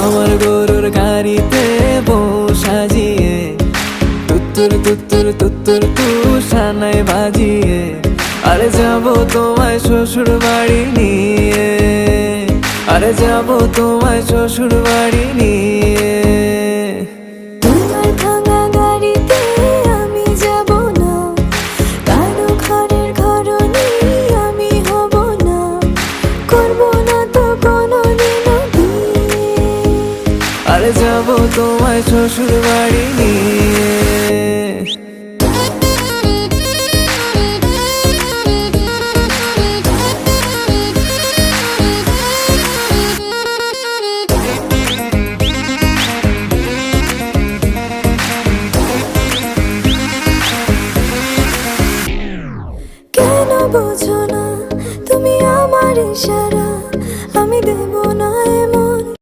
আমার গরুর গাড়িতে বউ সাজিয়ে তুত্তুর তুত্তুর তুত্তুর তুষানায় বাজিয়ে আরে যাব তোমায় শ্বশুর বাড়ি নিয়ে, আরে যাব তোমায় শ্বশুর বাড়ি নিয়ে। তোমার ভাঙা গাড়িতে আমি যাব না, কারো ঘরের ঘরনি আমি হব না, করব না তো কোনোদিনও বিয়ে। আরে যাব তোমায় শ্বশুর বাড়ি নিয়ে। কেন বোঝো না তুমি আমার ইশারা?